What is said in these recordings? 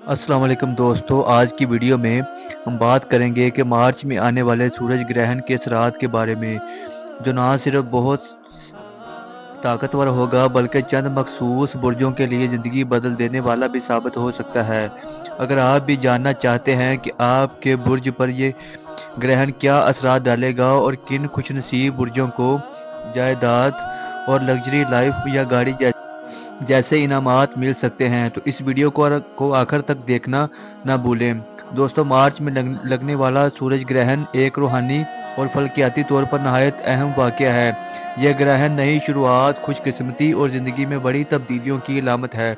अस्सलाम वालेकुम दोस्तों, आज की वीडियो में हम बात करेंगे कि मार्च में आने वाले सूरज ग्रहण के असरात के बारे में, जो ना सिर्फ बहुत ताकतवर होगा बल्कि चंद मखसूस बुर्जों के लिए ज़िंदगी बदल देने वाला भी साबित हो सकता है। अगर आप भी जानना चाहते हैं कि आपके बुर्ज पर ये ग्रहण क्या असरात डालेगा और किन खुशनसीब बुर्जों को जायदाद और लग्जरी लाइफ या गाड़ी जैसे इनामात मिल सकते हैं, तो इस वीडियो को आखिर तक देखना ना भूलें। दोस्तों, मार्च में लगने वाला सूरज ग्रहण एक रूहानी और फल्कियाती तौर पर नहायत अहम वाक़या है। यह ग्रहण नई शुरुआत, खुशकिस्मती और ज़िंदगी में बड़ी तब्दीलियों की अलामत है।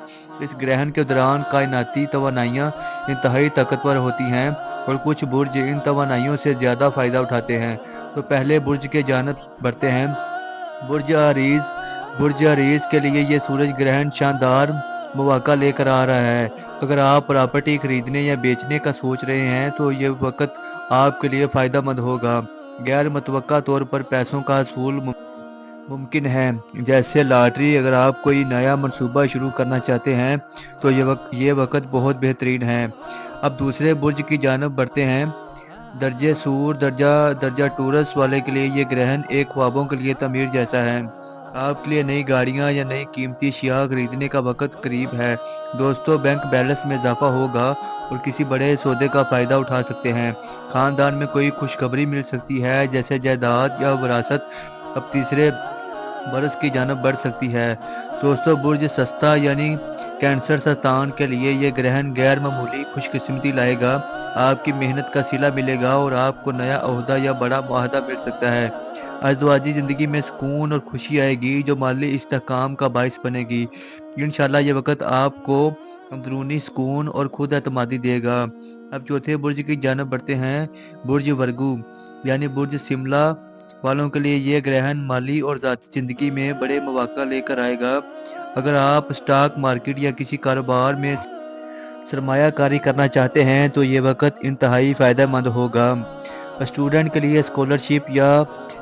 इस ग्रहण के दौरान कायनाती तवानाइयाँ इंतहाई ताकतवर होती हैं और कुछ बुर्ज इन तवानाइयों से ज़्यादा फ़ायदा उठाते हैं। तो पहले बुर्ज के जानब बढ़ते हैं। बुर्ज अरीज बुर्ज अरीज के लिए ये सूरज ग्रहण शानदार मौका लेकर आ रहा है। अगर आप प्रॉपर्टी खरीदने या बेचने का सोच रहे हैं तो ये वक्त आपके लिए फ़ायदा मंद होगा। गैर मुतवक्का तौर पर पैसों का असूल मुमकिन है, जैसे लॉटरी। अगर आप कोई नया मंसूबा शुरू करना चाहते हैं तो ये वक्त बहुत बेहतरीन है। अब दूसरे बुर्ज की जानब बढ़ते हैं। दर्जे सूर दर्जा दर्जा टूरस वाले के लिए ये ग्रहण एक ख्वाबों के लिए तमीर जैसा है। आपके लिए नई गाड़ियां या नई कीमती अशिया खरीदने का वक्त करीब है। दोस्तों, बैंक बैलेंस में इजाफा होगा और किसी बड़े सौदे का फ़ायदा उठा सकते हैं। ख़ानदान में कोई खुशखबरी मिल सकती है, जैसे जायदाद या विरासत अब तीसरे बरस की जानब बढ़ सकती है। दोस्तों, बुर्ज सस्ता यानी कैंसर सरतान के लिए ये ग्रहण गैर मामूली खुशकिस्मती लाएगा। आपकी मेहनत का सिला मिलेगा और आपको नया ओहदा या बड़ा मुआहदा मिल सकता है। अज़दवाजी ज़िंदगी में सुकून और खुशी आएगी, जो माली इस्तेहकाम का बाइस बनेगी। इंशाल्लाह ये वक्त आपको अंदरूनी सुकून और खुद एतमादी देगा। अब चौथे बुर्ज की जानब बढ़ते हैं। बुर्ज वर्गू यानी बुर्ज शिमला वालों के लिए ये ग्रहण माली और ज़ाती ज़िंदगी में बड़े मौका लेकर आएगा। अगर आप स्टॉक मार्केट या किसी कारोबार में सरमायाकारी करना चाहते हैं तो ये वक्त इंतहाई फ़ायदेमंद होगा। स्टूडेंट के लिए स्कॉलरशिप या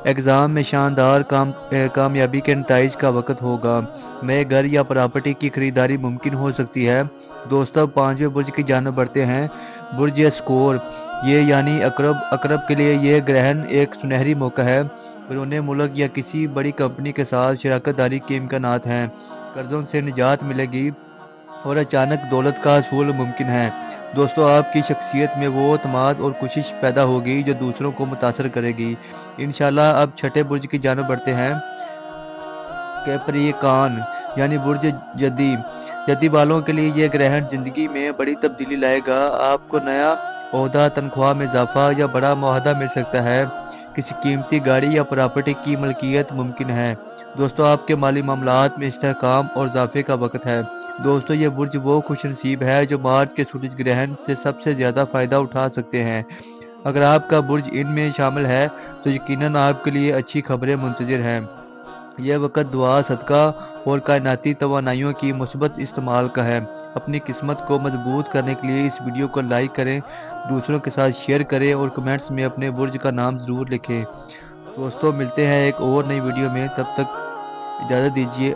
एग्ज़ाम में शानदार कामयाबी के नताइज का वक्त होगा। नए घर या प्रॉपर्टी की खरीदारी मुमकिन हो सकती है। दोस्तों, पांचवें बुर्ज की जानब बढ़ते हैं। बुर्ज स्कोर ये यानी अकरब के लिए ये ग्रहण एक सुनहरी मौका है। बैरून मुल्क या किसी बड़ी कंपनी के साथ शराकत दारी के इम्कानात हैं। कर्जों से निजात मिलेगी और अचानक दौलत का असूल मुमकिन है। दोस्तों, आपकी शख्सियत में वो अतमाद और कोशिश पैदा होगी जो दूसरों को मुतासर करेगी। इंशाल्लाह अब छठे बुर्ज की जानब बढ़ते हैं। कैप्रिकॉर्न यानी बुर्ज जदी जदी वालों के लिए ये ग्रहण ज़िंदगी में बड़ी तब्दीली लाएगा। आपको नया ओहदा, तनख्वाह में इजाफा या बड़ा मुआहदा मिल सकता है। किसी कीमती गाड़ी या प्रॉपर्टी की मलकियत मुमकिन है। दोस्तों, आपके माली मामलात में इस्तेहकाम और इजाफे का वक्त है। दोस्तों, ये बुर्ज वो खुशनसीब है जो मार्च के सूरज ग्रहण से सबसे ज़्यादा फ़ायदा उठा सकते हैं। अगर आपका बुर्ज इनमें शामिल है तो यकीनन आपके लिए अच्छी खबरें मुंतज़िर हैं। यह वक्त दुआ, सदका और कायनाती तवानाइयों की मुस्बत इस्तेमाल का है। अपनी किस्मत को मजबूत करने के लिए इस वीडियो को लाइक करें, दूसरों के साथ शेयर करें और कमेंट्स में अपने बुर्ज का नाम ज़रूर लिखें। दोस्तों, मिलते हैं एक और नई वीडियो में, तब तक इजाज़त दीजिए।